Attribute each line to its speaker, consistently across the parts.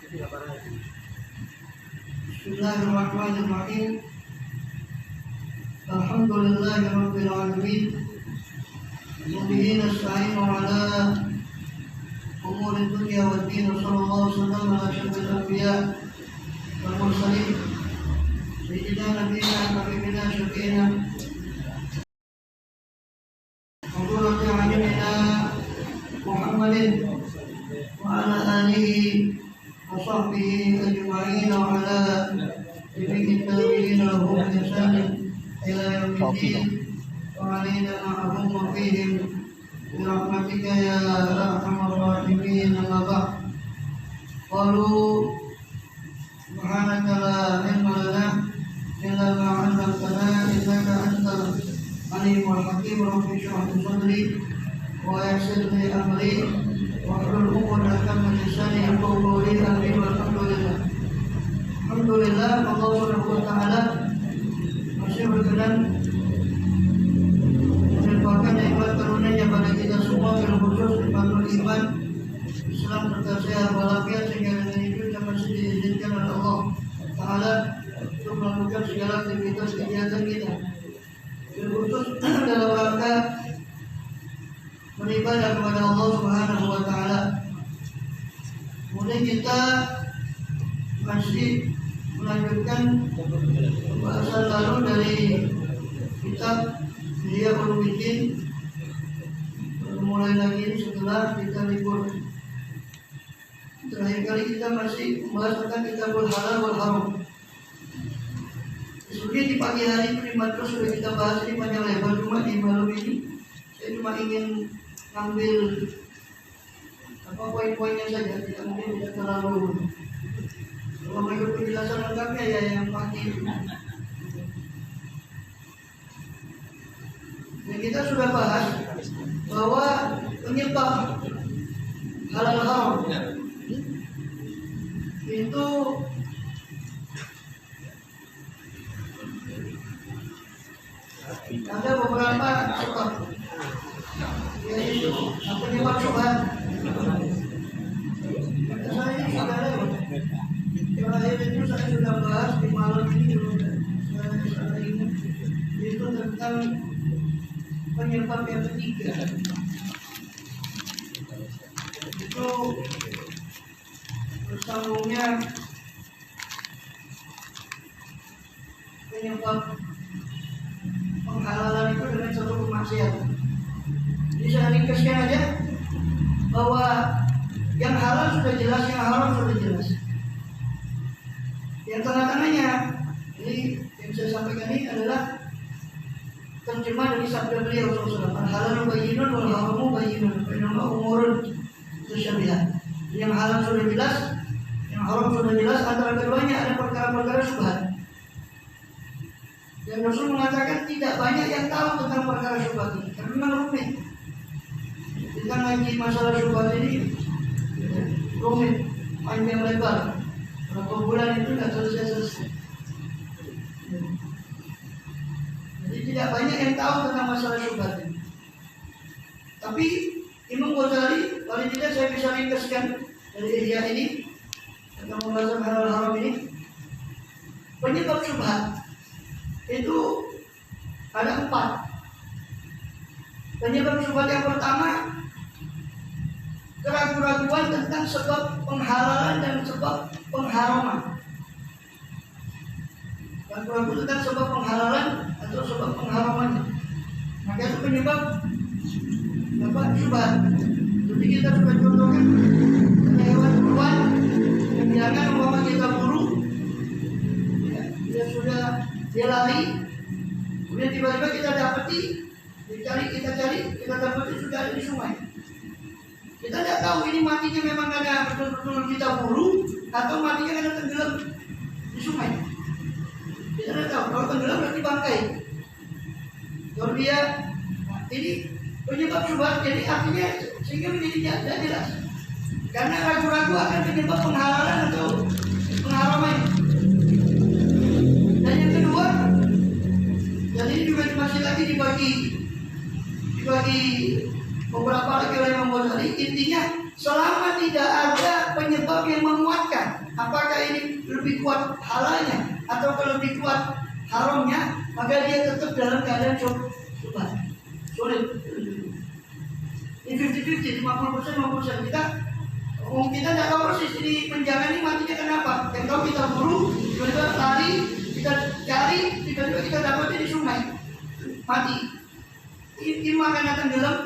Speaker 1: Bismillahirrahmanirrahim. Alhamdulillahirabbil alamin. Wa bihi nasta'inu ala umuri dunya waddin. Sallallahu alaihi wasallam ala asyrafil anbiya wal mursalin. Sayyidina nabiyina wa habibina syafi'ina wa qurratu a'yunina Muhammadin wa ala alihi wa sahbihi ajma'in wa ala jami'it tabi'in lahum bi ihsanin ila yaumiddin wa alaina ma'ahum wa fihim bi rahmatika ya arhamar rahimin. Amma ba'd. Qalu subhanaka la ilma lana illa ma 'allamtana innaka antal alimul hakim. Rabbi shrah li sadri wa yassir li amri wahlul 'uqdatam min lisani yafqahu qawli. Amin. Alhamdulillah, Allah Subhanahu wa taala masih berkenan melimpahkan nikmat karunia pada kita semua, terkhusus nikmatul iman, Islam serta sehat walafiat, sehingga dengan itu kita masih diizinkan oleh Allah Taala untuk melakukan segala aktivitas kegiatan kita, terkhusus dalam rangka beribadah kepada Allah Subhanahu wa taala. Kemudian kita masih melanjutkan pembahasan lalu dari kitab Ihya Ulumuddin. Mulai lagi ini setelah kita libur. Terakhir kali kita masih membahas tentang kitabul halal wal haram. Sebenarnya di pagi hari itu di madrasah sudah kita bahas ini panjang lebar, cuma di malam ini saya cuma ingin ngambil poin-poinnya saja, tidak terlalu. Kalau menurut penjelasan lengkapnya ya yang pagi. Dan kita sudah bahas bahwa penyebab halal haram itu ada beberapa sebab, yaitu penyebab syubhat. Saya sudah lewat. Terakhir itu saya sudah bahas di malam ini, saya ingat itu tentang penyebab yang ketiga. Itu bersambungnya penyebab penghalalan itu dengan suatu kemaksiatan. Jadi saya ringkaskan aja bahwa yang halal sudah jelas, yang haram sudah jelas. Yang tengah-tengahnya, ini yang saya sampaikan ini adalah terjemah dari sabda beliau SAW. Al-halalu bayyinun wal haramu bayyinun, bainahuma umurun mutasyabihat. Yang halal sudah jelas, yang haram sudah jelas. Antara keduanya ada perkara-perkara syubhat. Dan Rasul mengatakan tidak banyak yang tahu tentang perkara syubhat ini, karena memang rumit. Kita ngaji masalah syubhat ini rumit, panjang lebar. Berapa bulan itu tidak selesai. Jadi tidak banyak yang tahu tentang masalah syubhat ini. Tapi Imam Ghazali, paling tidak saya bisa ringkaskan dari Ihya ini tentang pembahasan halal haram ini. Penyebab syubhat itu ada 4. Penyebab syubhat yang pertama, keraguan tentang sebab penghalalan dan sebab pengharaman. Keraguan tentang sebab penghalalan atau sebab pengharaman. Maka itu penyebab syubhat. Jadi kita sudah contohkan ada hewan buruan yang jangan umpama kita buru, ya, dia lari, kemudian tiba-tiba kita dapati, kita cari, kita dapati sudah ada di sungai. Kita tidak tahu ini matinya memang karena betul-betul kita buru atau matinya karena tenggelam di sungai. Kita tidak tahu. Kalau tenggelam berarti bangkai. Kalau dia, ini penyebab syubhat. Jadi artinya sehingga menjadi tidak jelas. Karena ragu-ragu akan penyebab penghalalan atau pengharaman. Dan yang kedua, dan ini juga masih lagi dibagi beberapa lagi oleh Imam Ghazali. Intinya selama tidak ada penyebab yang menguatkan, apakah ini lebih kuat halalnya atau kalau lebih kuat haramnya, maka dia tetap dalam keadaan syubhat. Sulit. Ini 50-50, 50% kita tidak tahu persis ini penjara ini matinya kenapa. Yang tahu kita buru, tiba-tiba lari, kita cari, tiba-tiba kita dapat di sungai mati. Ini karena tenggelam,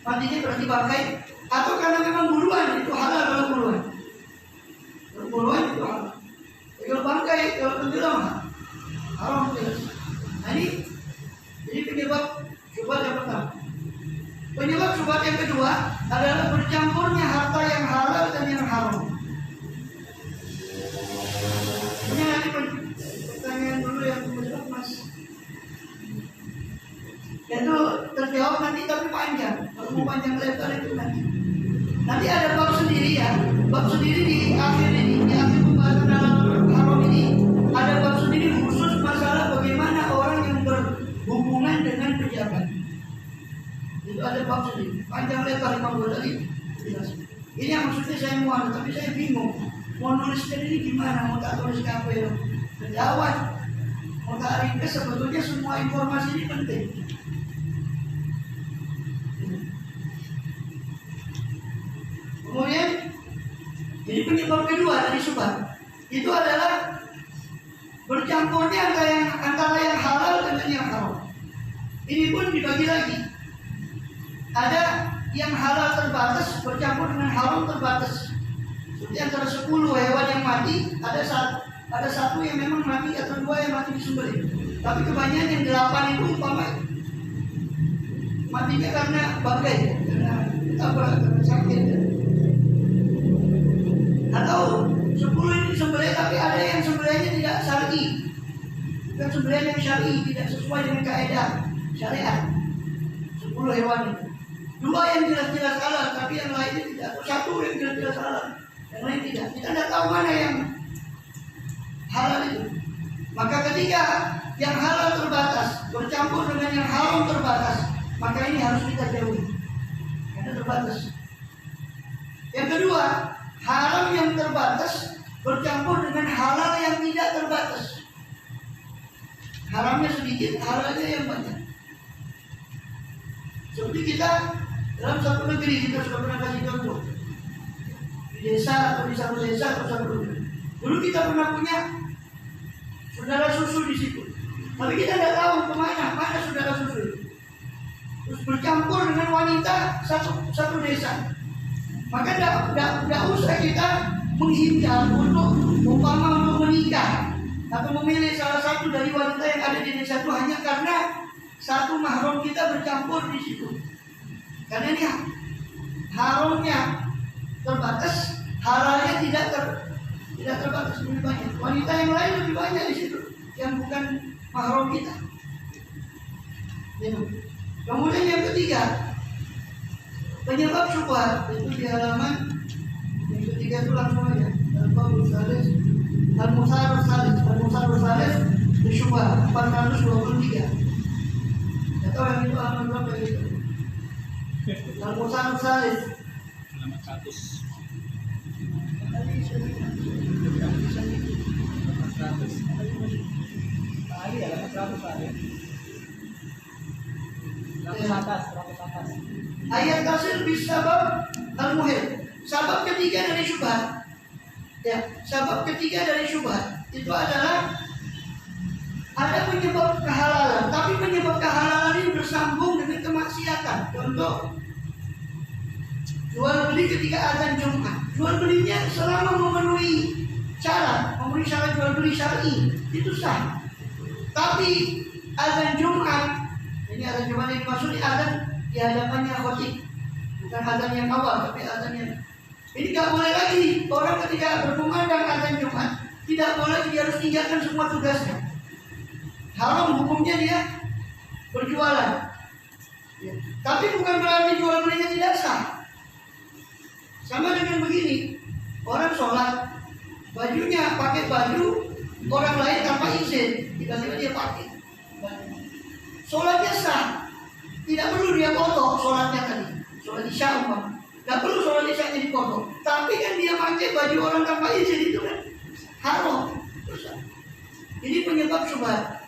Speaker 1: matinya berarti bangkai, atau karena memang buruan, itu halal kalau buruan. Kalau buruan itu halal. Kalau bangkai, kalau tenggelam haram jelas. Nah ini penyebab syubhat yang pertama. Penyebab syubhat yang kedua adalah bercampurnya harta yang halal dan yang haram. Ini nanti pertanyaan dulu yang menjawab Mas. Itu terjawab nanti tapi panjang. Kalau mau panjang lebar itu nanti. Nanti ada bab sendiri ya. Bab sendiri di akhir ini, di akhir pembahasan dalam haram ini ada bab sendiri khusus masalah bagaimana orang yang berhubungan dengan pejabat. Itu ada bab sendiri. Panjang lebar 50 tadi jelas. Ini yang maksudnya saya mau, tapi saya bingung. Mau nuliskan ini gimana? Mau tak tulis apa ya? Menjawab. Mau tak ringkas, sebetulnya semua informasi ini penting. Kemudian jadi penyebab kedua dari syubhat itu adalah bercampurnya antara yang halal dengan yang haram. Ini pun dibagi lagi. Ada yang halal terbatas bercampur dengan haram terbatas. Seperti antara 10 hewan yang mati, ada satu yang memang mati atau 2 yang mati disembelih. Tapi kebanyakan yang 8 itu umpama matinya karena bangkai, karena sakit. Atau 10 ini sembelih tapi ada yang sembelihnya tidak syar'i. Bukan sembelihan yang syar'i, tidak sesuai dengan kaidah syariat. 10 hewan itu. 2 yang jelas-jelas halal, tapi yang lainnya tidak. Atau 1 yang jelas-jelas halal, yang lain tidak. Kita tidak tahu mana yang halal itu. Maka ketika yang halal terbatas bercampur dengan yang haram terbatas, maka ini harus kita jauhi karena terbatas. Yang kedua, haram yang terbatas bercampur dengan halal yang tidak terbatas. Haramnya sedikit, halalnya yang banyak. Seperti kita dalam satu negeri, kita sudah pernah kasih contoh di desa atau di satu desa atau satu negeri. Dulu kita pernah punya saudara susu di situ, tapi kita tidak tahu mana saudara susu itu. Terus bercampur dengan wanita satu desa. Maka tidak usah kita menghindar untuk menikah atau memilih salah satu dari wanita yang ada di desa itu hanya karena satu mahram kita bercampur di situ. Karena ini haramnya terbatas, halalnya tidak terbatas, lebih banyak. Wanita yang lain lebih banyak di situ yang bukan mahram kita. Kemudian yang ketiga, penyebab syubhat itu di halaman yang ketiga itu langsung aja. Al-Musarrus Salis di syubhat 423. Atau yang itu halaman berapa itu? Al-Musarrus Salis halaman 100. Ayat tasir bisabab al-muhim. Sabab ketiga dari syubhat. Ya, sabab ketiga dari syubhat itu adalah ada penyebab kehalalan, tapi penyebab kehalalan ini bersambung dengan kemaksiatan. Contoh, jual beli ketika azan Jumat. Jual belinya selama memenuhi syarat jual beli syar'i itu sah. Tapi azan Jumat, ini azan Jumat yang dimaksud azan di hadapannya khotib, bukan azan yang awal, tapi azan yang ini nggak boleh lagi. Orang ketika berkumandang azan Jumat tidak boleh, dia harus tinggalkan semua tugasnya. Haram hukumnya dia berjualan. Tapi bukan berarti jual belinya tidak sah. Sama dengan begini, orang sholat, bajunya pakai baju orang lain tanpa izin, tiba-tiba dia pakai. Sholatnya sah, tidak perlu dia potong sholatnya tadi. Sholat isya umpama, tidak perlu sholat isyanya dipotong. Tapi kan dia pakai baju orang tanpa izin, itu kan haram. Ini penyebab syubhat.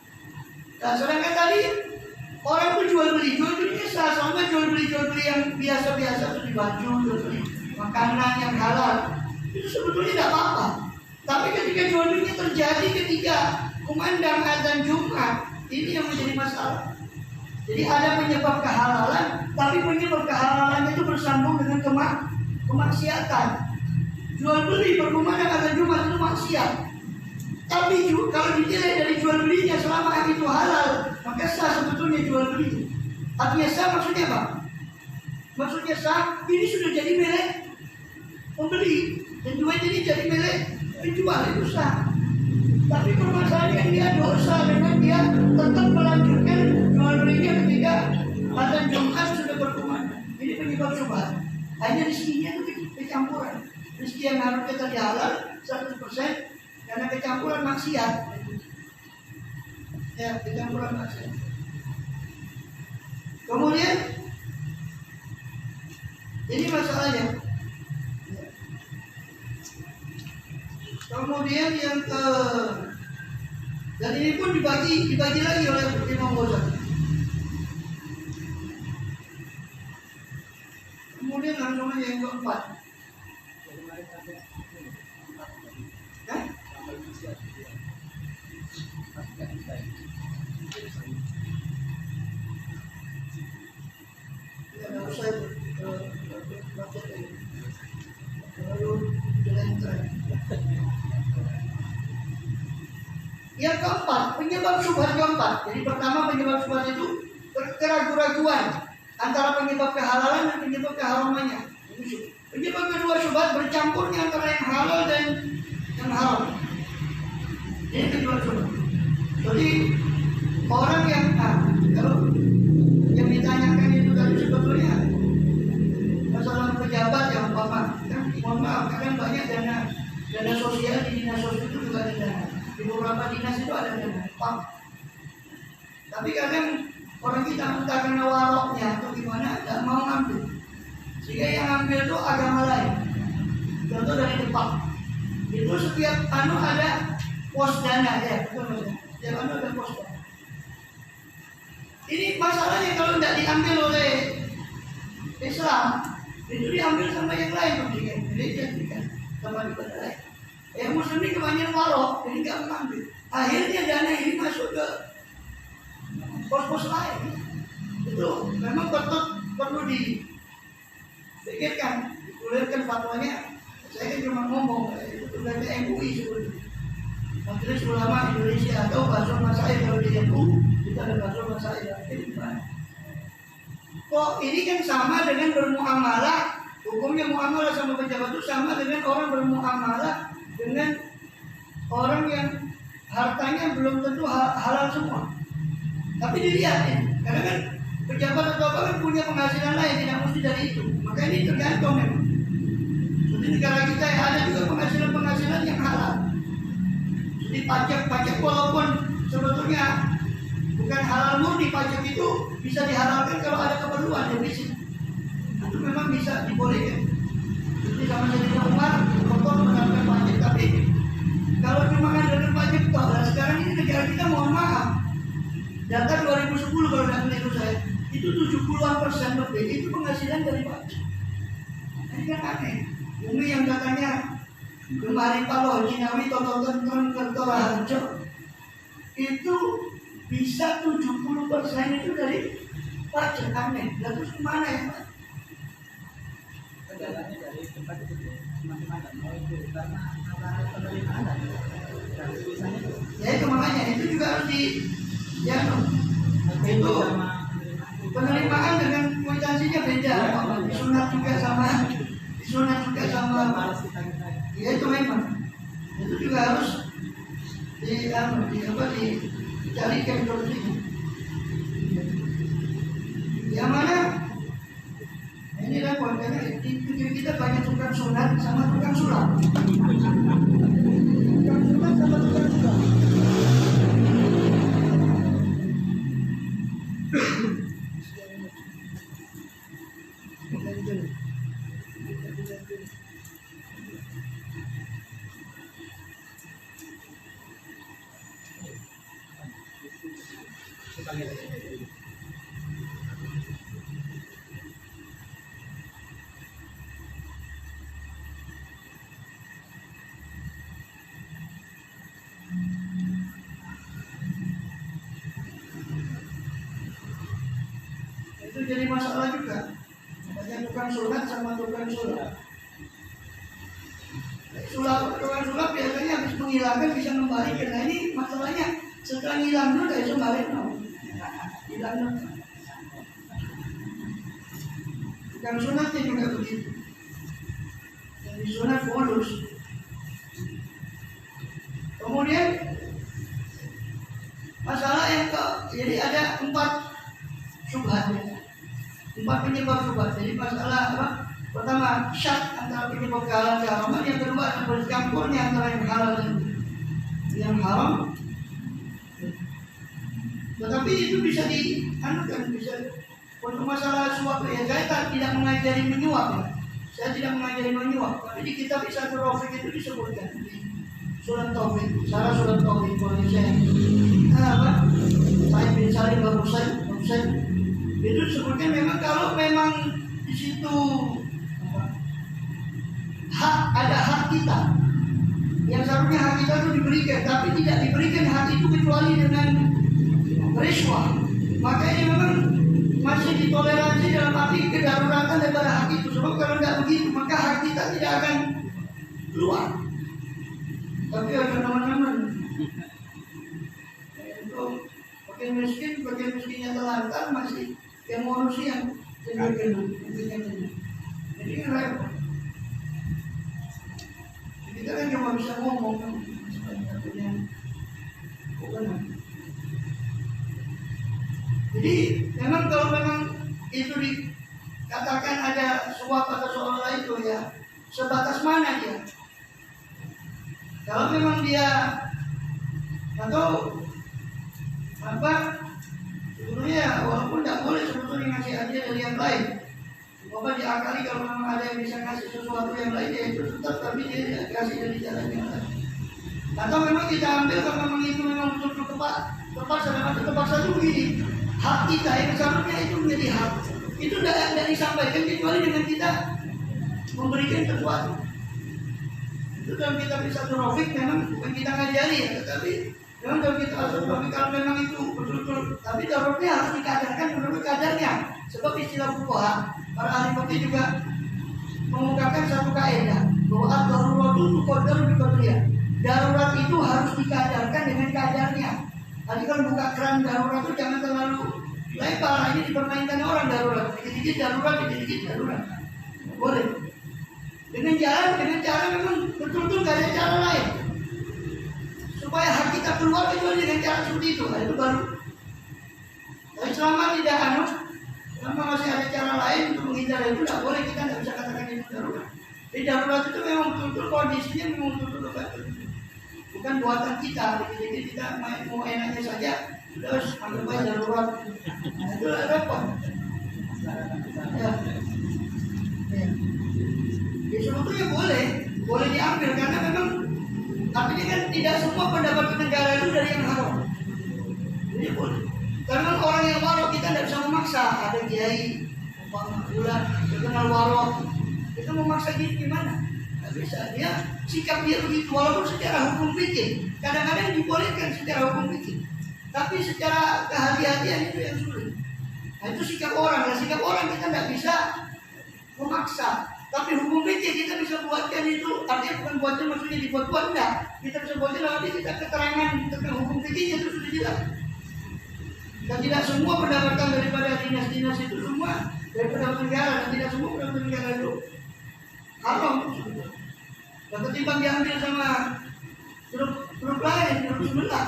Speaker 1: Nah, sedangkan tadi orang itu jual belinya sah, sama jual beli yang biasa-biasa seperti baju, jual beli makanan yang halal, itu sebetulnya tidak apa-apa. Tapi ketika jual belinya terjadi ketika kumandang azan Jumat, ini yang menjadi masalah. Jadi ada penyebab kehalalan, tapi penyebab kehalalan itu bersambung dengan kemaksiatan. Jual beli berkumandang azan Jumat itu maksiat. Tapi kalau dinilai dari jual belinya selama itu halal, maka sah sebetulnya jual beli. Artinya sah maksudnya apa? Maksudnya sah, ini sudah jadi milik pembeli dan juga jadi milik penjual, itu sah. Tapi permasalahannya dia dosa dengan dia tetap melanjutkan jual belinya ketika azan Jumat sudah berkumandang. Ini penyebab syubhat. Hanya rezekinya itu kecampuran. Rezeki yang harusnya tadi halal 100%. Karena kecampuran maksiat. Ya, kecampuran maksiat. Kemudian ini masalahnya. Kemudian yang dan ini pun dibagi lagi oleh Imam Ghazali. Kemudian langsung aja yang keempat. Yang keempat, penyebab syubhat keempat. Jadi pertama penyebab syubhat itu keraguan-raguan antara penyebab kehalalan dan penyebab keharamannya. Penyebab kedua syubhat bercampurnya antara yang halal dan yang haram. Ini penyebab syubhat. Jadi orang yang kalau yang ditanyakan itu tadi sebetulnya masalah pejabat yang umpama, kan mohon maaf, kadang banyak dana sosial di dinas sosial itu juga ada dana. Di beberapa dinas itu ada dana. Tapi kadang orang kita entah karena waroknya atau gimana tidak mau ngambil, sehingga yang ngambil itu agama lain. Contoh dari Jepang, itu setiap ada pos dana ya, betul. Setiap ada pos dana. Ini masalahnya kalau tidak diambil oleh Islam, itu diambil sama yang lain, gereja sama di lain. Yang Muslim ini kebanyakan warok, jadi nggak mengambil. Akhirnya dana ini masuk ke pos-pos lain. Itu memang perlu dipikirkan, digulirkan fatwanya. Saya kan cuma ngomong, itu dari MUI sebetulnya. Majelis Ulama Indonesia atau Basul Masail kalau di MU, kita ada Basul Masail. Kok ini kan sama dengan bermuamalah, hukumnya muamalah sama pejabat itu sama dengan orang bermuamalah dengan orang yang hartanya belum tentu halal semua. Tapi dilihat ya, karena kan pejabat atau apa kan punya penghasilan lain, tidak mesti dari itu. Maka ini tergantung memang. Seperti negara kita ya, ada juga penghasilan yang halal. Jadi pajak walaupun sebetulnya bukan halal murni, pajak itu bisa dihalalkan kalau ada keperluan defisit. Itu memang bisa dibolehkan. Jadi sama Sayyidina Umar, Rasul menerapkan pajak. Tapi kalau cuma ngadakan pajak toh, dan sekarang ini negara kita mohon maaf, data 2010 kalau tidak keliru saya, itu 70% lebih itu penghasilan dari pajak. Ini kan aneh. Bumi yang katanya Gemari Palo, Jinawi, Tonton, Kertora, Harjo, itu bisa 70% itu dari pajak. Aneh. Lalu kemana ya Pak?
Speaker 2: Kendalanya dari tempat itu teman-teman mau itu karena penerimaan dan tulisannya
Speaker 1: ya itu makanya itu juga harus itu penerimaan dengan kuitansinya beda. Disunat juga sama ya itu memang itu juga harus dicarikan solusinya. Yang mana ini repot karena di negeri kita banyak tukang sunat sama tukang sulap. Tukang sunat sama tukang sulap. Itu jadi masalah juga. Banyak tukang sulap sama tukang sulap. Tukang sulap biasanya habis menghilangkan bisa kembalikan. Nah ini masalahnya setelah hilang dulu gak bisa balik hilang dulu. Tukang sunatnya juga begitu. Yang disunat fulus. Kemudian masalah yang jadi ada 4 syubhatnya. 4 penyebab syubhat. Jadi masalah apa? Pertama, syak antara penyebab kehalalan keharaman. Yang kedua, bercampurnya antara yang halal dan yang haram. Tetapi itu bisa dianukan, bisa untuk masalah suap ya. Saya tidak mengajari menyuap ya. Saya tidak mengajari menyuap. Tapi di kitab Isatul Rafiq itu disebutkan di Surat Taufik, Sarah Surat Taufik oleh saya. Apa? Saya bin Salim Barusan itu sebutnya memang kalau memang di situ ada hak kita yang seharusnya hak kita itu diberikan, tapi tidak diberikan hak itu kecuali dengan riswah, maka ini memang masih ditoleransi dalam arti kedaruratan daripada hak itu. Sebab kalau tidak begitu maka hak kita tidak akan keluar. Tapi ada teman-teman untuk bagian miskinnya telantar masih yang manusia yang gendut. Jadi kan repot. Kita kan cuma bisa ngomong kan, jadi memang kalau memang itu dikatakan ada suap atau seolah itu ya sebatas mana dia. Kalau memang dia atau apa sebetulnya walaupun tidak boleh sebetulnya ngasih hadiah dari yang lain. Bapak diakali kalau memang ada yang bisa kasih sesuatu yang lain ya itu tetap, tapi dia kasih dari jalan yang lain. Atau memang kita ambil kalau memang itu memang betul-betul tepat satu begini. Hak kita yang seharusnya itu menjadi hak. Itu tidak disampaikan kecuali dengan kita memberikan sesuatu. Itu dalam kitab Isatul Rafiq memang bukan kita ngajari ya, tetapi memang dalam kitab Isatul Rafiq kalau memang itu betul-betul, tapi darurnya harus dikadarkan menurut kadarnya. Sebab istilah fuqaha, para ahli fikih juga mengungkapkan satu kaidah bahwa ad-darurat itu tuqaddaru bi qadriha. Darurat itu harus dikadarkan dengan kadarnya. Tadi kalau buka keran darurat itu jangan terlalu lebar, ini dipermainkan orang darurat. Dikit-dikit darurat, dikit-dikit darurat. Boleh. Dengan cara memang betul-betul gak ada cara lain. Supaya hak kita keluar kecuali dengan cara seperti itu. Nah, itu baru. Tapi selama tidak selama masih ada cara lain untuk menghindar itu tidak boleh, kita tidak bisa katakan itu darurat. Di darurat itu memang betul-betul kondisinya memang betul-betul bukan buatan kita. Jadi kita mau enaknya saja sudah harus anggap aja darurat. Nah, itu repot. Ya. Ya sebetulnya boleh diambil karena memang artinya kan tidak semua pendapatan negara itu dari yang haram. Jadi boleh. Karena orang yang waro kita tidak bisa memaksa. Ada kiai, bulan, terkenal waro, kita memaksa dia gimana? Tidak bisa. Dia sikap dia begitu walaupun secara hukum fikih. Kadang-kadang dibolehkan secara hukum fikih. Tapi secara kehati-hatian itu yang sulit. Nah itu sikap orang. Nah sikap orang kita tidak bisa memaksa. Tapi hukum fikih kita bisa buatkan itu, artinya bukan buatkan maksudnya dibuat-buat, enggak. Kita bisa buatkan nanti kita keterangan tentang hukum fikihnya itu sudah jelas. Dan tidak semua pendapatan daripada dinas-dinas itu semua dari pendapatan negara, dan tidak semua pendapatan negara itu haram. Dan ketimbang diambil sama grup lain, grup sebelah.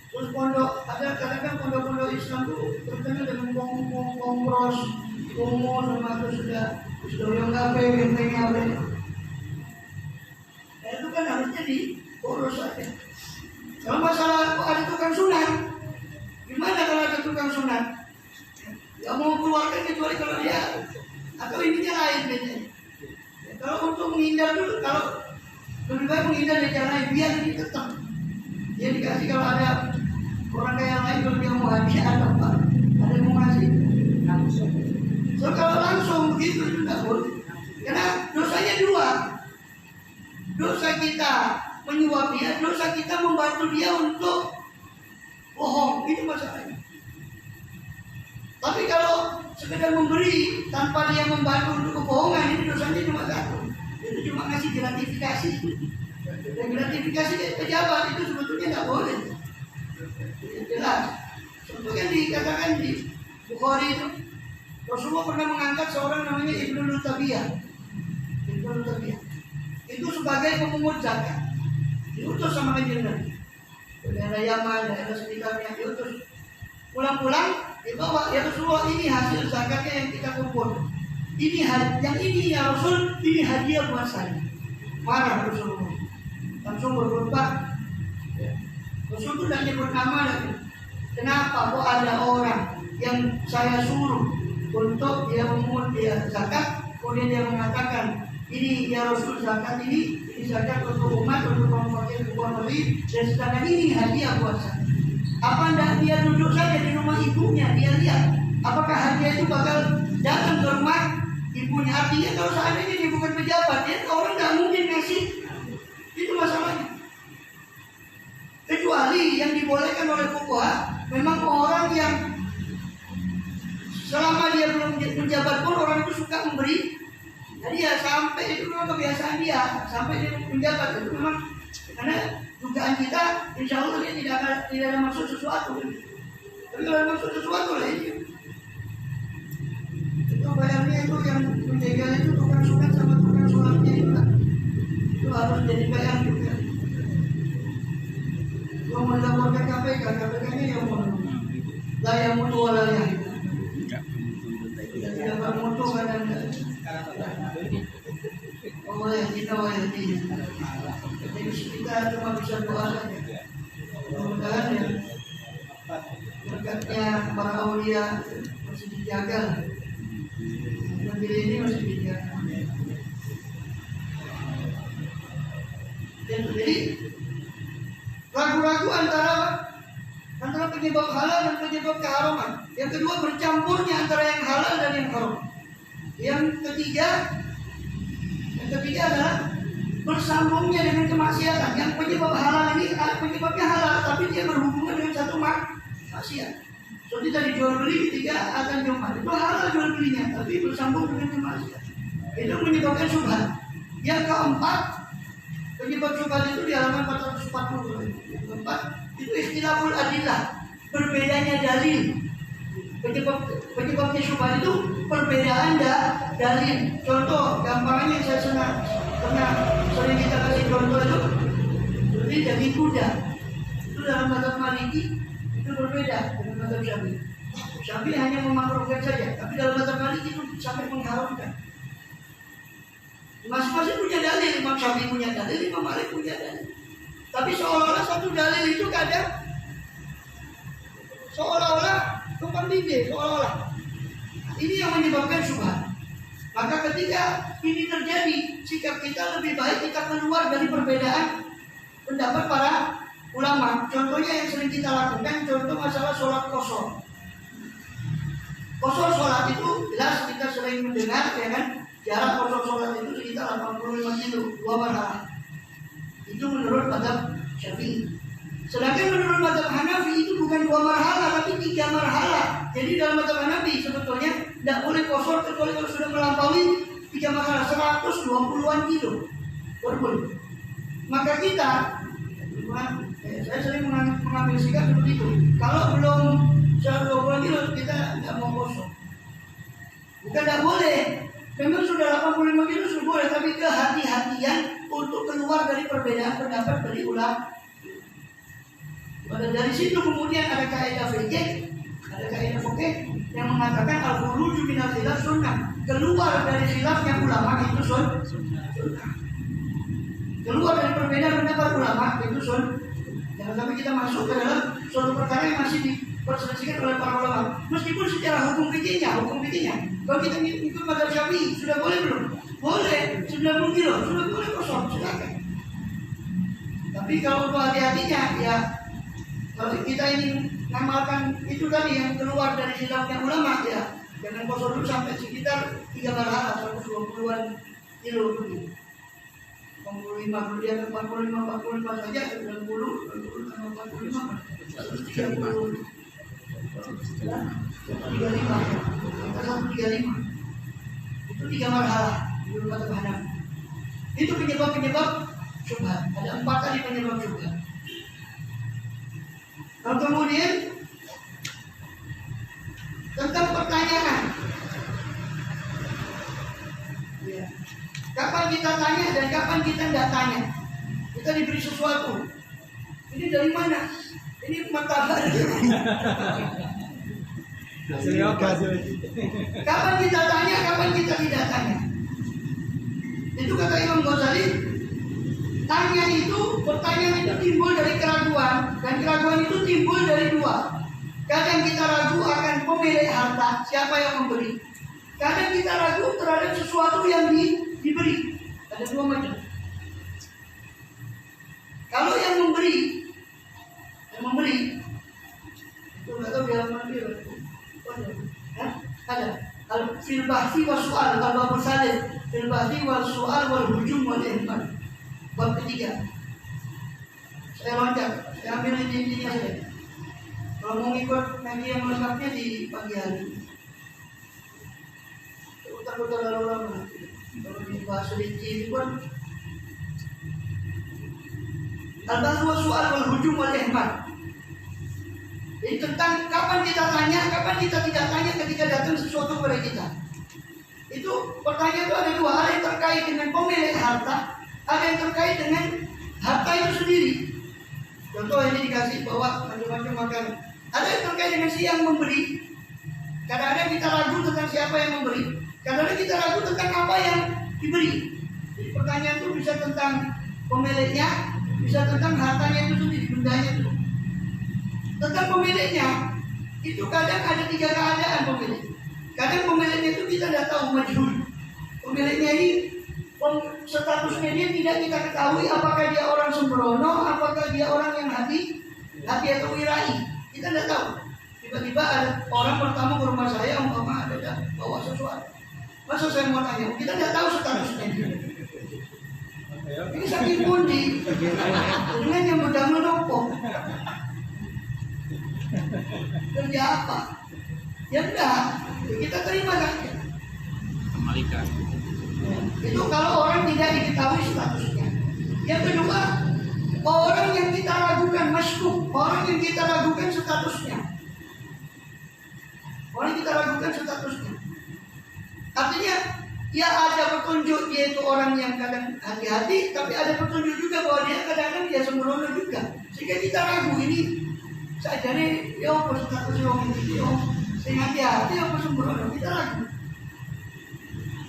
Speaker 1: Terus pondok, ada kadang-kadang pondok-pondok Islam itu terkenal dengan kongros, umur sama itu sudah yang ngapain, benteng ngapain. Nah itu kan harusnya diurus saja. Kalau masalah ada tukang sunat, gimana kalau ada tukang sunat? Gak mau keluarkan kecuali kalau dia atau ininya lain biasanya. menghindar dulu. Kalau lebih baik menghindar dari cara lain, biar ini tetap. Dia dikasih kalau ada orang kaya lain kalau dia mau hadiah atau apa, ada yang mau ngasih
Speaker 2: langsung.
Speaker 1: So kalau langsung begitu itu tidak boleh. Karena dosanya dua. Dosa kita menyuap dia, dosa kita membantu dia untuk bohong. Itu masalahnya. Tapi kalau sekedar memberi tanpa dia membantu untuk kebohongan, ini dosanya cuma satu. Itu cuma ngasih gratifikasi. Dan gratifikasi dari pejabat itu sebetulnya tidak boleh. Jelas. Seperti yang dikatakan di Bukhari itu, Rasulullah pernah mengangkat seorang namanya Ibnu Lutabiyah. Ibnu Lutabiyah itu sebagai pemungut zakat. Diutus sama kanjeng Nabi. Daerah Yaman, daerah sekitarnya diutus. Pulang-pulang dibawa, ya Rasulullah, ini hasil zakatnya yang kita kumpul. Ini yang ini ya Rasul, ini hadiah buat saya. Marah Rasulullah. Langsung berkhutbah. Rasul itu tidak nyebut nama lagi. Kenapa kok ada orang yang saya suruh untuk dia memungut dia zakat, kemudian dia mengatakan ini ya Rasul zakat ini zakat untuk umat, untuk memakai kebutuhan beli, dan sedangkan ini hadiah buat saya. Apa enggak dia duduk saja di rumah ibunya, dia lihat apakah hadiah itu bakal datang ke rumah ibunya. Artinya kalau seandainya dia bukan pejabat, dia orang nggak mungkin ngasih. Itu masalahnya. Kecuali yang dibolehkan oleh fuqaha, memang orang yang selama dia belum menjabat pun orang itu suka memberi. Jadi ya sampai itu memang kebiasaan dia, sampai dia menjabat itu memang karena dugaan kita, insya Allah dia tidak ada maksud sesuatu. Tapi kalau ada maksud sesuatu lah ini. Itu bayarnya itu yang menjaga itu tukang sunat sama tukang sholatnya itu harus jadi bayar juga. Kalau mau dilaporkan KPK, KPK-nya yang mau lah yang mutu walaya. Tidak bermutu kadang. Oh ya, kita wajib. Jadi kita cuma bisa doa saja. Mudah-mudahan ya berkatnya para aulia masih dijaga. Negeri ini masih dijaga. Jadi ragu-ragu antara penyebab halal dan penyebab keharaman. Yang kedua bercampurnya antara yang halal dan yang haram. Yang ketiga adalah bersambungnya dengan kemaksiatan. Yang penyebab halal ini penyebabnya halal, tapi dia berhubungan dengan satu maksiat. Seperti tadi jual beli ketika akan Jumat itu halal jual belinya, tapi bersambung dengan kemaksiatan. Itu menyebabkan syubhat. Yang keempat, penyebab syubhat itu di halaman 440. Yang keempat itu istilahul adillah, berbedanya dalil. Penyebabnya syubhat itu perbedaan dalil. Contoh gampangnya saya pernah sering kita kasih contoh itu seperti daging kuda. Itu dalam mazhab Maliki itu berbeda dengan mazhab Syafi'i. Syafi'i hanya memakruhkan saja, tapi dalam mazhab Maliki itu sampai mengharamkan. Masing-masing punya dalil, Imam Syafi'i punya dalil, Imam Malik punya dalil. Tapi seolah-olah satu dalil itu kadang seolah-olah tumpang tindih, seolah-olah. Ini yang menyebabkan syubhat. Maka ketika ini terjadi, sikap kita lebih baik kita keluar dari perbedaan pendapat para ulama. Contohnya yang sering kita lakukan, contoh masalah sholat qasar. Qasar sholat itu jelas kita sering mendengar, ya kan? Jarak qasar sholat itu sekitar 85 kilo, 2 marhalah. Itu menurut mazhab Syafi'i. Sedangkan menurut mazhab Hanafi itu bukan 2 marhalah, tapi 3 marhalah. Jadi dalam mazhab Hanafi sebetulnya tidak boleh qasar kecuali kalau sudah melampaui 3 marhalah, 120-an kilo. Baru boleh. Maka kita, saya sering mengambil sikap seperti itu. Kalau belum 120 kilo kita tidak mau qasar. Bukan tidak boleh. Memang sudah 85 kilo sudah boleh, tapi kehati-hatian untuk keluar dari perbedaan pendapat dari ulama. Pada dari situ kemudian ada kaidah fikih, ada kaidah fikih yang mengatakan al-khuruju minal khilaf sunnah. Keluar dari khilafnya ulama itu sunnah. Keluar dari perbedaan pendapat ulama itu sunnah. Jangan sampai kita masuk ke dalam suatu perkara yang masih diperselisihkan oleh para ulama. Meskipun secara hukum fikihnya, kalau kita ikut mazhab Syafi'i sudah boleh belum? Boleh. 90 kilo sudah boleh kosong, silakan. Tapi kalau untuk hati-hatinya ya, kalau kita ingin mengamalkan itu tadi yang keluar dari hilafnya ulama ya, jangan kosong dulu sampai sekitar 3 marhalah 120-an kilo dulu. 45 kemudian 45 saja 90 sama 45 135 itu 3 marhalah menurut kata Bahana. Itu penyebab syubhat. Ada 4 kali penyebab syubhat. Lalu kemudian tentang pertanyaan. Ya. Kapan kita tanya dan kapan kita tidak tanya? Kita diberi sesuatu. Ini dari mana? Ini martabak. Kapan kita tanya, kapan kita tidak tanya? Itu kata Imam Ghazali, tanya itu, pertanyaan itu timbul dari keraguan, dan keraguan itu timbul dari 2. Kadang kita ragu akan pemilik harta, siapa yang memberi. Kadang kita ragu terhadap sesuatu yang diberi. Ada 2 macam. Kalau yang memberi, itu nggak tahu di halaman dia. Ada. Fil bahthi wa su'al al-bab salis. Fil bahthi wa su'al wal hujum wal ihmal. Bab ketiga. Saya loncat, saya ambil intinya saja. Kalau mau ikut nanti yang lengkapnya di pagi hari. Putar-putar lalu-lalu. Kalau dibahas rinci itu pun al-bahthi wa su'al wal hujum wal ihmal. Jadi tentang kapan kita tanya, kapan kita tidak tanya ketika datang sesuatu kepada kita. Itu pertanyaan itu ada 2 hal yang terkait dengan pemilik harta, ada yang terkait dengan harta itu sendiri. Contoh ini dikasih bawa macam-macam makanan. Ada yang terkait dengan si yang memberi. Kadang-kadang kita ragu tentang siapa yang memberi. Kadang-kadang kita ragu tentang apa yang diberi. Jadi pertanyaan itu bisa tentang pemiliknya, bisa tentang hartanya itu sendiri, bendanya itu. Tentang pemiliknya, itu kadang ada 3 keadaan pemilik. Kadang pemiliknya itu kita tidak tahu, majhul. Pemiliknya ini statusnya dia tidak kita ketahui apakah dia orang sembrono, apakah dia orang yang hati atau wirai. Kita tidak tahu. Tiba-tiba ada orang pertama ke rumah saya, umpama ada bawa sesuatu. Masa saya mau tanya, kita tidak tahu statusnya dia. Ini saking pundi dengan yang mudah menopo. Kerja apa? Ya enggak, kita terima saja.
Speaker 3: Kembalikan.
Speaker 1: Itu kalau orang tidak diketahui statusnya. Yang kedua, orang yang kita ragukan masyhur, orang yang kita ragukan statusnya. Orang yang kita ragukan statusnya. Artinya, ya ada petunjuk dia itu orang yang kadang hati-hati, tapi ada petunjuk juga bahwa dia kadang-kadang dia sembrono juga. Sehingga kita ragu ini. Saya jadi, ya apa statusnya orang ini, saya hati-hati apa sembrono, kita ragu.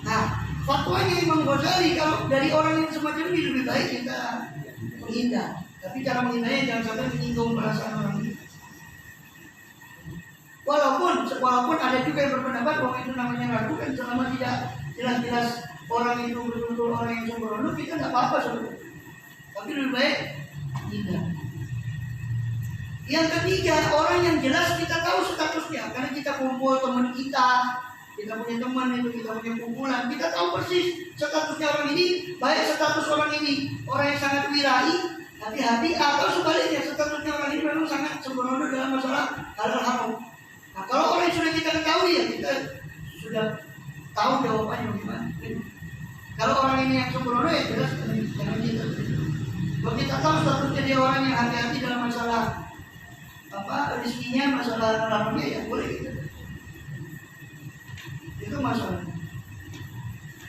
Speaker 1: Nah, fatwanya Imam Ghazali kalau dari orang yang semacam ini lebih baik kita menghindar. Tapi cara menghindarnya jangan sampai menyinggung perasaan orang ini. Walaupun ada juga yang berpendapat bahwa itu namanya ragu kan selama tidak jelas-jelas orang itu betul-betul orang yang sembrono, kita tidak apa-apa sebenarnya. Tapi lebih baik menghindar. Yang ketiga, orang yang jelas kita tahu statusnya. Karena kita kumpul teman kita punya teman itu, kita punya kumpulan, kita tahu persis statusnya orang ini. Baik status orang ini orang yang sangat wirai, hati-hati, atau sebaliknya statusnya orang ini memang sangat sembrono dalam masalah halal haram. Nah, kalau orang yang sudah kita ketahui ya kita sudah tahu jawabannya gimana. Kalau orang ini yang sembrono ya jelas jangan kita. Kalau kita tahu statusnya dia orang yang hati-hati dalam masalah rezekinya, masalah haramnya ya boleh gitu. Itu masalah.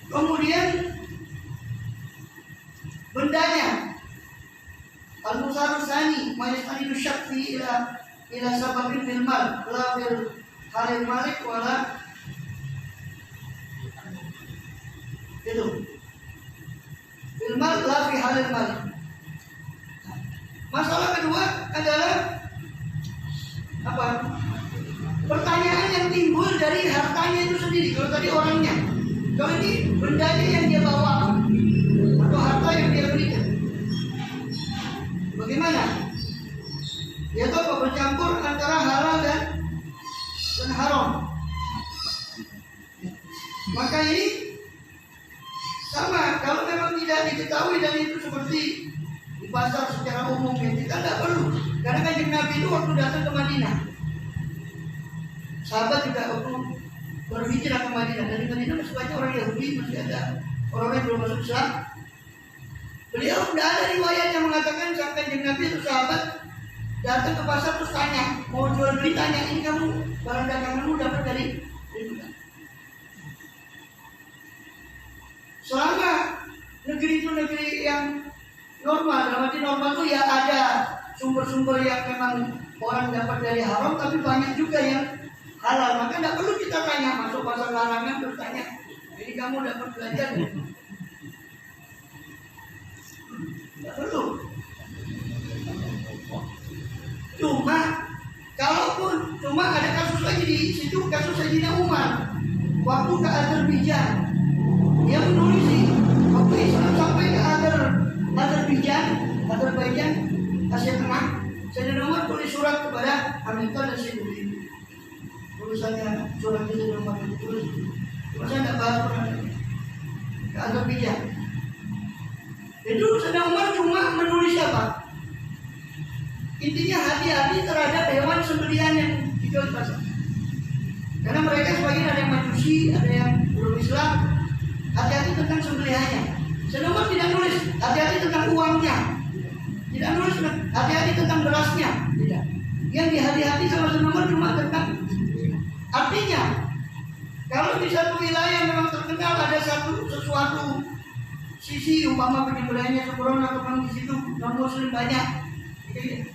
Speaker 1: Kemudian bendanya al-musarus tsani majtani syakfi ila sababin fil mal la fil halil malik wala itu fil mal la fi halil malik. Masalah kedua adalah apa? Pertanyaan yang timbul dari hartanya itu sendiri. Kalau tadi orangnya, kalau ini bendanya yang dia bawa, Sama, kalau memang tidak diketahui dan itu seperti di pasar secara umum ya kita tidak perlu. Karena Kanjeng Nabi itu waktu datang ke Madinah, sahabat juga waktu berhijrah ke Madinah, dan di Madinah masih banyak orang Yahudi, masih ada orang yang belum masuk Islam. Beliau tidak ada riwayat yang mengatakan sang Kanjeng Nabi itu sahabat datang ke pasar terus tanya, mau jual beli, tanya ini kamu barang daganganmu dapat dari mana? Selama negeri itu negeri yang normal, dalam arti normal itu ya ada sumber-sumber yang memang orang dapat dari haram, tapi banyak juga yang halal. Maka tidak perlu kita tanya, masuk pasar larangan terus tanya, jadi kamu dapat belajar? Tidak perlu. Cuma ada kasus lagi di situ, kasus Sayyidina Umar waktu ke Azerbaijan. Dia menulis sih, waktu Islam sampai ke Azerbaijan, Asia Tengah, Sayyidina Umar tulis surat kepada Amerika dan Syekh. Tulisannya surat itu Sayyidina Umar tulis. Cuma saya tidak bahas pernah ke Azerbaijan. Itu Sayyidina Umar cuma menulis apa? Intinya hati-hati terhadap hewan sembelihan yang dijual di pasar. Karena mereka sebagian ada yang majusi, ada yang belum Islam. Hati-hati tentang sembelihannya. Sayyidina tidak nulis hati-hati tentang uangnya, tidak nulis hati-hati tentang berasnya, tidak. Yang dihati-hati sama Sayyidina cuma tentang. Artinya, kalau di satu wilayah memang terkenal ada sesuatu sisi umpama penyembelihannya sempurna atau di situ non muslim banyak,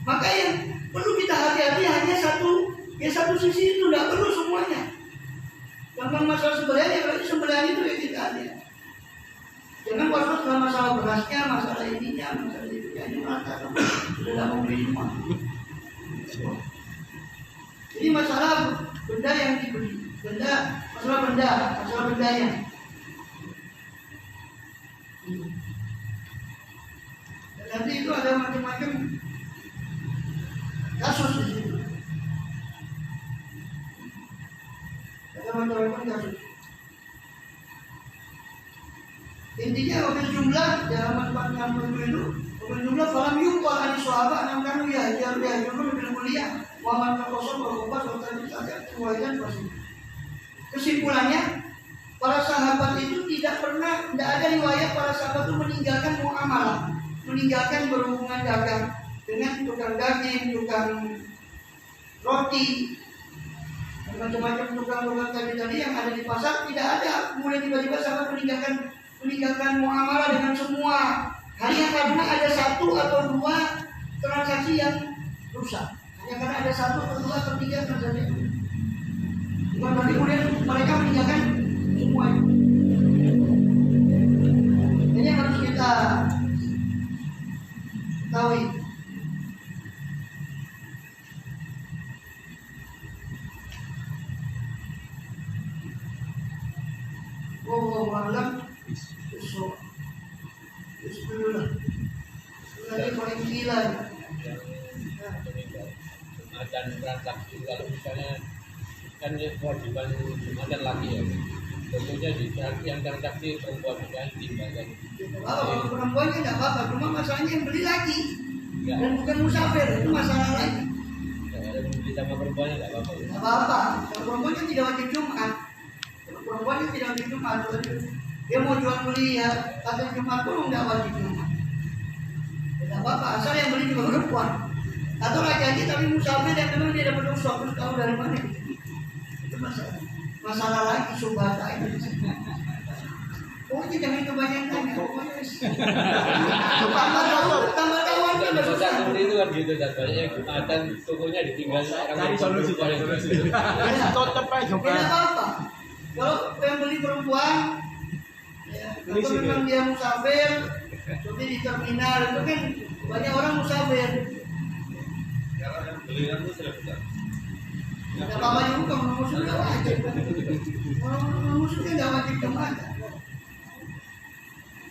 Speaker 1: maka yang perlu kita hati-hati hanya satu sisi itu, tidak perlu semuanya. Tentang masalah sembelihan ya berarti sembelihan itu ya kita hati. Jangan was-was dalam masalah berasnya, masalah ininya, masalah itu ya ini merata sudah membeli semua. Jadi masalah benda yang dibeli, masalah bendanya. Dan nanti itu ada macam-macam kasus di situ. Ada macam-macam kasus. Intinya wakil jumlah dalam tempat itu wakil jumlah falam yuqal ani sahabat yang kanu ya jumlah lebih mulia Muhammad kosong berubah serta disajar kewajiban pasti. Kesimpulannya, para sahabat itu tidak ada riwayat para sahabat itu meninggalkan muamalah, meninggalkan berhubungan dagang dengan tukang daging, tukang roti, macam-macam tukang-tukang tadi yang ada di pasar. Tidak ada kemudian tiba-tiba sahabat meninggalkan muamalah dengan semua hanya karena ada satu atau dua transaksi yang rusak, hanya karena ada satu atau dua atau tiga transaksi. Bukan berarti kemudian mereka meninggalkan semuanya. Ini yang harus kita tahu. Wallahu a'lam. Bismillah. Lagi paling gila.
Speaker 3: Dan transaksi kalau misalnya kan kewajiban Jumatan lagi ya. Tentunya di yang transaksi perempuan juga tinggalkan.
Speaker 1: Kalau perempuannya tidak apa-apa, cuma masalahnya yang beli lagi dan bukan musafir, itu masalah lagi.
Speaker 3: Kalau beli sama perempuannya tidak apa-apa.
Speaker 1: Tidak apa-apa. Kalau perempuannya tidak wajib Jumat, dia mau jual beli ya kata Jumat pun tidak wajib Jumat. Tidak apa-apa, asal yang beli juga perempuan. Atau laki-laki tapi musafir yang memang dia dapat usaha, terus tahu dari mana. Itu masalah lagi, subhat lagi. Pokoknya jangan kebanyakan ya. Pokoknya tambah kawan kan
Speaker 3: Kalau satu itu kan gitu katanya Jumatan tokonya ditinggal
Speaker 4: cari solusi. Tetap aja
Speaker 1: tidak apa-apa. Kalau yang beli perempuan ya, atau memang dia musafir seperti di terminal itu kan banyak orang musafir.
Speaker 3: Kalau yang beli itu sudah besar.
Speaker 1: Tidak apa-apa juga, musuhnya wajib. Musuhnya tidak wajib kemana.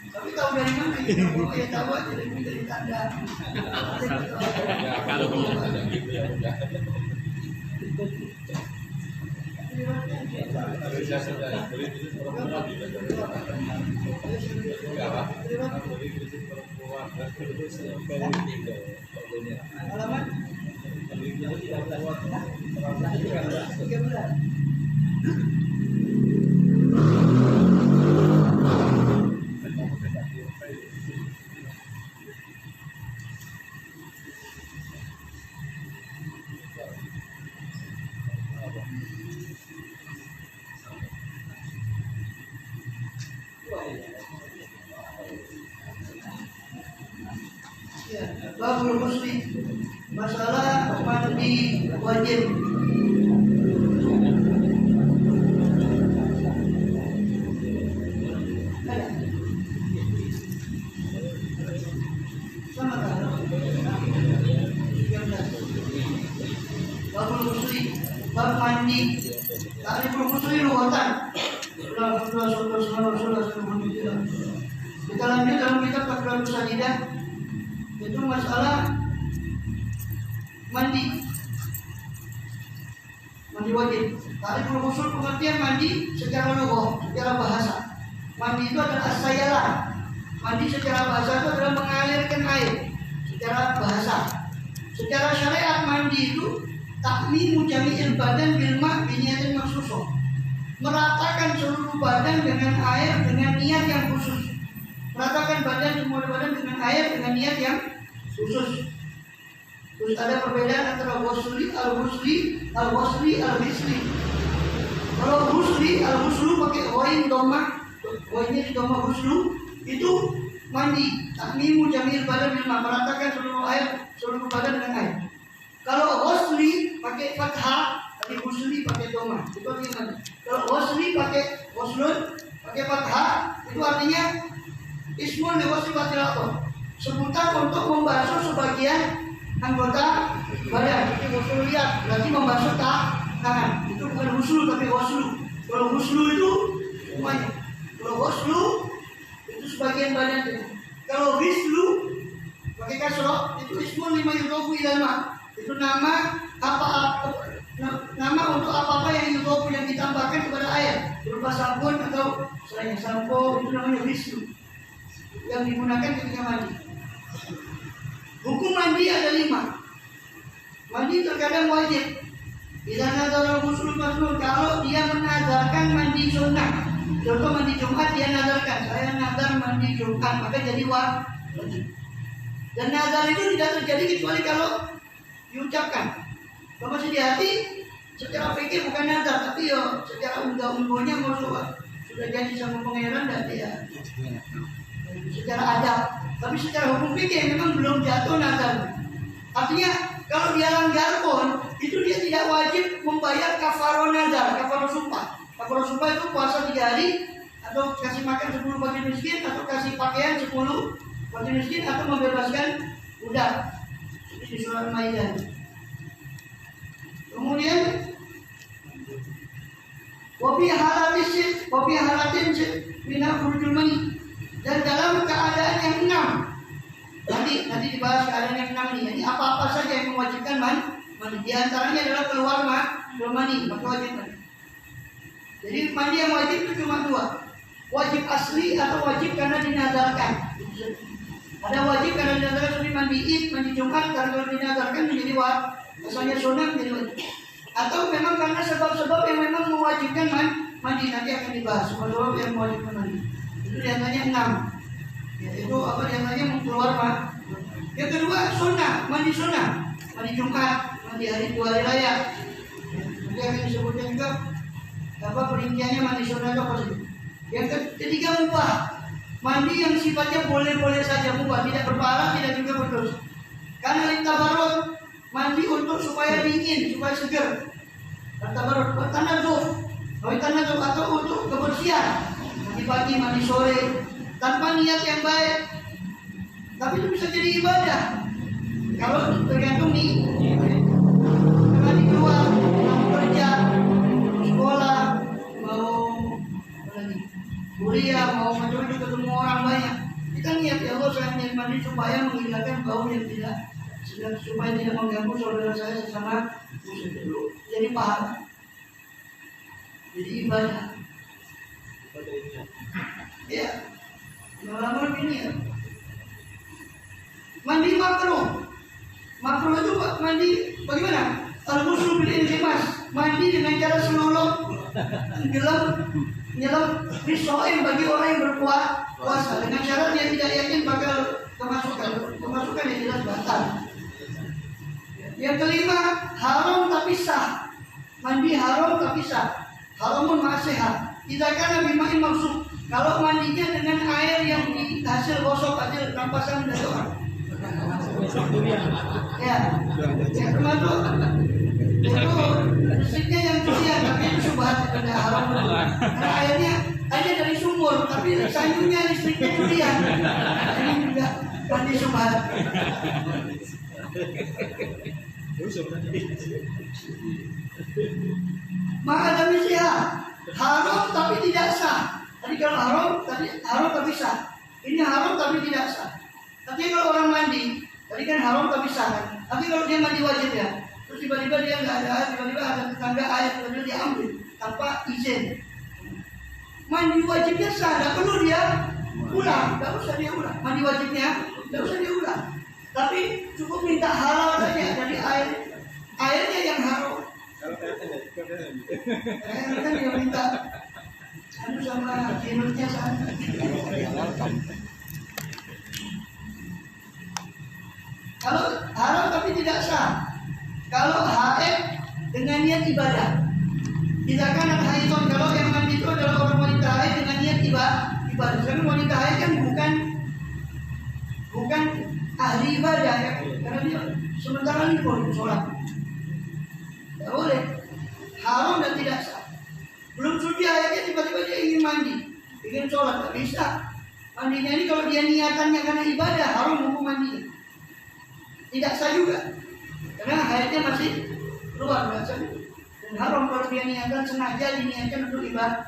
Speaker 1: Tapi tahu dari mana kita? Oh ya tahu aja dari tanda.
Speaker 3: Kalau gitu ya udah. Bisa sudah beli bisnis perempuan di enggak apa? Beli bisnis perempuan dan bisnis penting pokoknya.
Speaker 2: Halaman
Speaker 3: Beli bisnis perempuan
Speaker 2: 13.
Speaker 1: Ya, babul muslim, masalah mandi wajib. Ada? Sama kan? 13. Babul muslim, bab mandi. Ta'riful muslim lughatan. Kita lanjut dalam kitab Taqrarus Sajidah. Itu masalah mandi wajib. Ta'riful usul, pengertian mandi secara lugah, secara bahasa. Mandi itu adalah as-sayalah. Mandi secara bahasa itu adalah mengalirkan air secara bahasa. Secara syariat mandi itu takmimu jami'il badan bil ma' bi niyatin makhsusah. Meratakan seluruh badan dengan air dengan niat yang khusus. Meratakan badan, semua badan dengan air dengan niat yang khusus. Terus ada perbedaan antara ghusli, al-ghusli, al-ghusli. Kalau ghusli, al-ghuslu pakai ghain dhammah, ghainnya di dhammah ghuslu, itu mandi. Takmimu jamil badan bil ma', meratakan seluruh air, seluruh badan dengan air. Kalau ghusli pakai fathah, tadi ghusli pakai dhammah, itu artinya mandi. Kalau ghusli pakai ghuslun, pakai fathah, itu artinya ismun li wasifatil aqd, sebutan untuk membasuh sebagian anggota badan. Itu ghusliyat, berarti membasuh tangan. Itu bukan ghusl tapi ghuslu. Kalau ghuslu itu semuanya. Kalau ghuslu itu sebagian badan. Kalau ghuslu pakai kasroh, itu ismun lima yudhofu ilal ma'. Itu nama nama untuk apa-apa yang yudhofu, yang ditambahkan kepada air, berupa sabun atau selain sampo, itu namanya ghuslu yang digunakan ketika mandi. Hukum mandi ada 5. Mandi terkadang wajib. Bila nazar ghusl masnun, kalau dia menazarkan mandi sunnah. Contoh mandi Jumat, dia nazarkan, saya nazar mandi Jumat, maka jadi wajib. Dan nazar itu tidak terjadi kecuali kalau diucapkan. Kalau masih di hati, secara fikih bukan nazar, tapi ya secara undang-undangnya sudah jadi sama pangeran dan dia secara adab. Tapi secara hukum fikih memang belum jatuh nazar. Artinya kalau dia langgar pun itu dia tidak wajib membayar kafaroh nazar, kafaroh sumpah. Kafaroh sumpah itu puasa 3 hari, atau kasih makan 10 fakir miskin, atau kasih pakaian 10 fakir miskin, atau membebaskan budak. Ini di surat Maidah. Kemudian wabi halatin minal khurujul mani, dan dalam keadaan yang 6. Nanti dibahas keadaan yang 6 ini. Jadi apa-apa saja yang mewajibkan mandi. Di antaranya adalah keluar mani, maka wajib mandi. Jadi mandi yang wajib itu cuma 2. Wajib asli atau wajib karena dinazarkan. Ada wajib karena dinazarkan seperti mandi Id, mandi Jumat, karena kalau dinazarkan menjadi wajib. Asalnya sunnah menjadi wajib. Atau memang karena sebab-sebab yang memang mewajibkan mandi. Nanti akan dibahas sebab-sebab yang mewajibkan mandi. Itu diantaranya 6. Ya, itu apa diantaranya keluar Yang kedua sunnah, mandi Jumat, mandi hari 2 hari raya. Nanti akan disebutkan juga apa perinciannya mandi sunnah itu apa sih. Yang ketiga mubah, mandi yang sifatnya boleh-boleh saja, mubah, tidak berpahala, tidak juga berdosa. Karena tabarrut, mandi untuk supaya dingin, supaya segar. Tabarrut, tanadzuf atau untuk kebersihan. Mandi pagi, mandi sore, tanpa niat yang baik. Tapi itu bisa jadi ibadah. Kalau tergantung nih, kalau keluar, mau kerja, mau sekolah, mau kuliah, mau menuju ketemu orang banyak, kita niat ya Allah, saya niat mandi supaya menghilangkan bau yang tidak, supaya tidak mengganggu saudara saya sesama muslim. Jadi pahala. jadi ibadah. Ya, lama-lama begini ya. Mandi makruh. Makruh itu mandi bagaimana? Al-ghusl bil intimas, mandi dengan cara senolok, nyelam bisoim bagi orang yang berpuasa dengan cara dia tidak yakin bakal kemasukan yang jelas batal. Yang kelima, haram tapi sah. Mandi haram tapi sah. Haramun ma'asihah. Tidak kan Nabi Ma'in maksud. Kalau mandinya dengan air yang hasil gosok hasil rampasan dari orang. Ya, termasuk itu listriknya yang cucian, tapi itu subhat pada haram. Karena airnya dari sumur, tapi sayurnya listriknya cucian. Ini juga mandi subhat. Maka demi haram tapi tidak sah. Tadi kalau haram tapi sah. Ini haram tapi tidak sah. Tapi kalau orang mandi, tadi kan haram tapi sah kan. Tapi kalau dia mandi wajib ya, terus tiba-tiba dia nggak ada air, tiba-tiba ada tetangga air, tiba-tiba dia ambil tanpa izin. Mandi wajibnya sah, tidak perlu dia ulang, tidak usah dia ulang. Mandi wajibnya tidak usah dia ulang. Tapi cukup minta halal saja dari airnya yang haram. Kan dia minta sama jinurnya sana. Kalau haram tapi tidak sah. Kalau haid dengan niat ibadah. Tidak kan ada haidon. Kalau yang mandi itu adalah orang wanita haid dengan niat ibadah. Karena wanita haid kan bukan ahli ibadah ya. Karena dia sementara libur sholat. Tidak boleh. Haram dan tidak sah. Belum suci haidnya tiba-tiba dia ingin mandi, ingin sholat, tidak bisa. Mandinya ini kalau dia niatannya karena ibadah, haram hukum mandinya. Tidak sah juga, karena haidnya masih keluar biasa. Dan haram kalau dia niatan sengaja diniatkan untuk ibadah.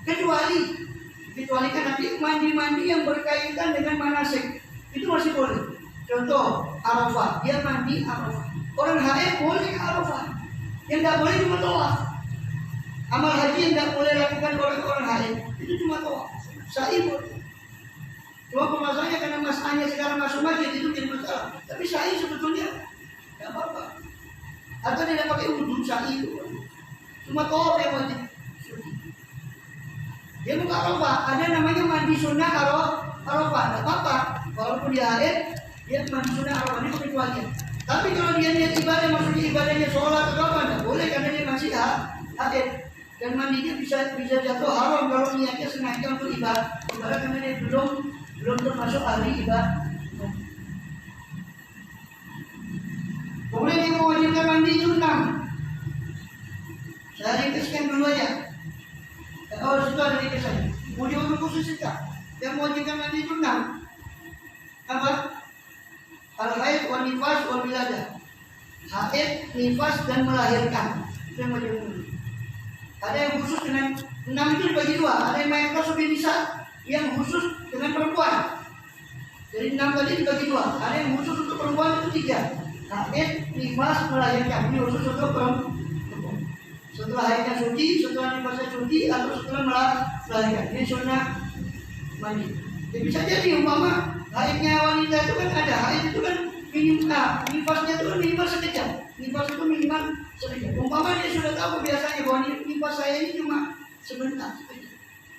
Speaker 1: Kecuali kan nanti mandi yang berkaitan dengan manasik itu masih boleh. Contoh Arafah, dia mandi Arafah. Orang haid boleh ke Arafah, yang tidak boleh cuma tawaf. Amal haji yang tidak boleh lakukan oleh orang haid itu cuma tawaf. Sa'i boleh. Cuma pemasalahnya karena masanya sekarang masuk masjid itu jadi masalah. Tapi sa'i sebetulnya tidak apa-apa. Atau tidak pakai wudhu sa'i itu. Cuma tawaf yang wajib. Dia buka Arafah. Ada namanya mandi sunnah Arafah. Tidak apa-apa. Walaupun dia haid, dia mandi sunnah Arafah. Ini kecualian. Tapi kalau dia niat ibadah, maksudnya ibadahnya sholat atau apa, tidak boleh karena dia masih haid. Dan mandinya bisa jatuh haram kalau niatnya sengaja untuk ibadah karena dia belum termasuk ahli ibadah. Kemudian yang mewajibkan mandi itu 6. Saya ringkaskan dulu aja. Oh, sudah ada ringkasannya. Kemudian untuk khusus kita yang mewajibkan mandi itu 6. Apa? Al-haid, wal nifas, wal wiladah. Haid, nifas dan melahirkan. Itu yang wajib mandi. Ada yang khusus dengan 6 itu dibagi 2. Ada yang mayat bin nisa yang khusus dengan perempuan. Jadi 6 tadi dibagi 2. Ada yang khusus untuk perempuan itu 3. Haid, nifas, melahirkan. Ini khusus untuk perempuan. Setelah haidnya suci, setelah nifasnya suci, atau setelah melahirkan. Ini sunnah mandi. Jadi bisa jadi umpama haidnya wanita itu kan ada. Haid itu kan minimal, nifasnya itu kan minimal sekejap. Nifas itu minimal sekejap. Umpama dia sudah tahu biasanya bahwa nifas saya ini cuma sebentar.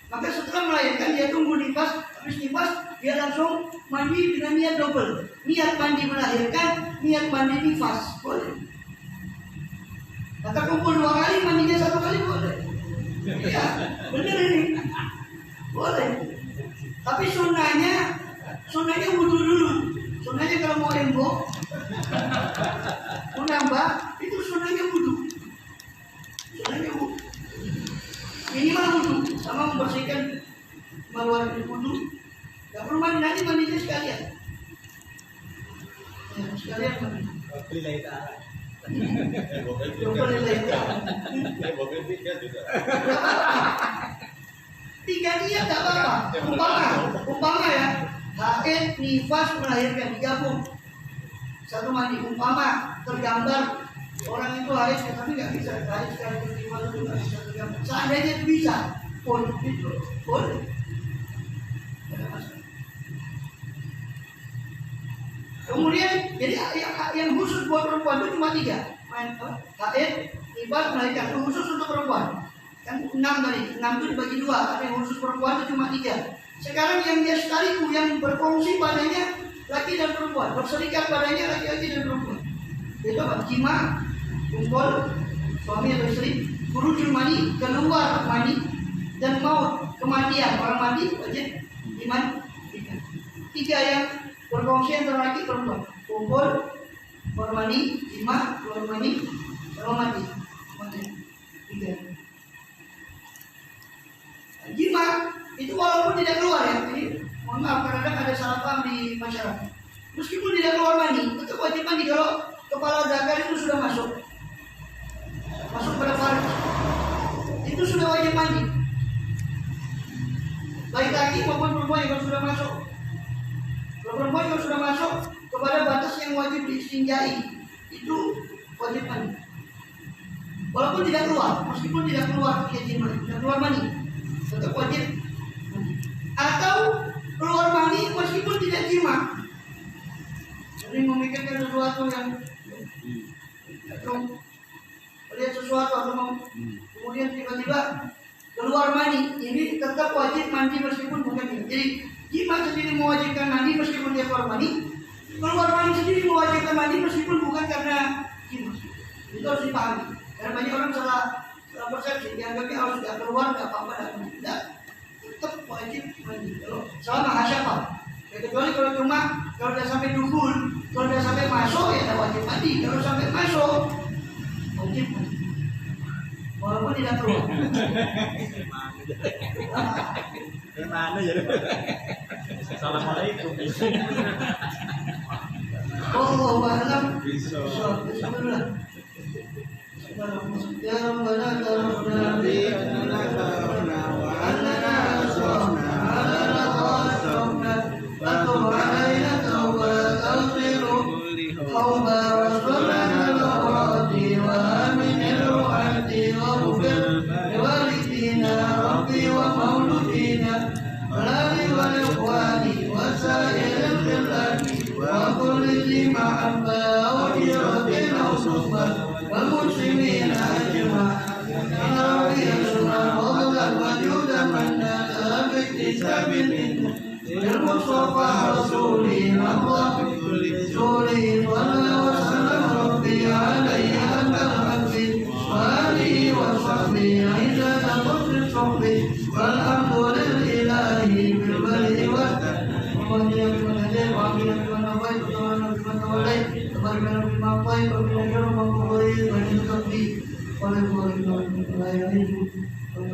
Speaker 1: Maka setelah melahirkan dia tunggu nifas, habis nifas dia langsung mandi dengan niat double. Niat mandi melahirkan, niat mandi nifas. Boleh. Kata kumpul 2 kali, mandinya 1 kali boleh. Iya, benar ini. Boleh. Tapi sunnahnya wudhu dulu. Sunnahnya kalau mau embok, mau nambah, itu sunnahnya wudhu. Sunnahnya wudhu. Minimal wudhu, sama membersihkan mengeluarkan wudhu. Gak perlu mandi, nanti mandinya sekalian. Ya, sekalian mandi. Tiga niat tak apa-apa. Umpama ya, haid, nifas, melahirkan digabung. Satu mandi. Umpama tergambar Orang itu haid, tapi nggak bisa haid sekali istighfar itu nggak bisa. Seandainya itu bisa, pun itu pun. Kemudian jadi yang khusus buat perempuan itu cuma 3. Haid, nifas, melahirkan itu khusus untuk perempuan. Kan 6 tadi, 6 itu dibagi 2. Tapi yang khusus perempuan itu cuma 3. Sekarang yang yastariku yang berfungsi padanya laki dan perempuan, berserikat padanya laki-laki dan perempuan. Itu apa? Jima, kumpul, suami atau istri, khurujul mani, keluar mani, dan maut, kematian. Orang mati wajib iman. 3 yang berfungsi antara laki perempuan. Kumpul, keluar mani, jima, keluar mani, sama mati. 3. Jima itu walaupun tidak keluar ya, ini mohon maaf kadang ada salah paham di masyarakat. Meskipun tidak keluar mani, tetap wajib mandi kalau kepala zakar itu sudah masuk pada faris, itu sudah wajib mandi. Baik laki maupun perempuan yang sudah masuk. Kalau perempuan yang sudah masuk kepada batas yang wajib distinjai, itu wajib mandi. Walaupun tidak keluar, meskipun tidak keluar jima, tidak keluar mani, tetap wajib. Atau keluar mani meskipun tidak jima. Jadi memikirkan sesuatu yang atau melihat sesuatu atau kemudian tiba-tiba keluar mani, ini tetap wajib mandi meskipun bukan jima. Jadi jima sendiri mewajibkan mandi meskipun dia keluar mani. Keluar mani sendiri mewajibkan mandi meskipun bukan karena jima. Itu harus dipahami. Karena banyak orang salah persepsi, dianggapnya harus tidak keluar, tidak apa-apa, tidak. Tetap wajib mandi. Kalau selama hasyafah, ya, kecuali kalau cuma kalau sudah sampai dukul, kalau sudah sampai masuk ya tidak wajib mandi. Kalau sampai masuk wajib mandi. Walaupun tidak keluar.
Speaker 4: Gimana ya? Assalamualaikum.
Speaker 1: Oh, alam. Bismillah. Ya Rabbana tarafna bi annana tarafna wa annana asrafna ala qasrafna fatub alaina tawbatan taghfiru tawba rasulana al-awrati wa amin al-ruhati wa ghfir liwalidina rabbi wa mauludina walali wal ikhwani wa sa'iril khilati wa kulli zi mahabba wa hiratin usman والمسلمين أجمعين يا ربي يسمع فضلا وجودا منا باكتساب منه للمصطفى رسولي الله رسولي صلى وسلم ربي عليه أنت الحبيب وآله وصحبه عزة قدر صحبه والحمد لله بالبر والتقوى ومن بمن هديت وعافية بمن عافيت وتولنا بمن توليت وبارك لنا فيما أعطيت وقنا شر ما قضيت وإنك تقضي ولا يقضي إلا لا يعز ولا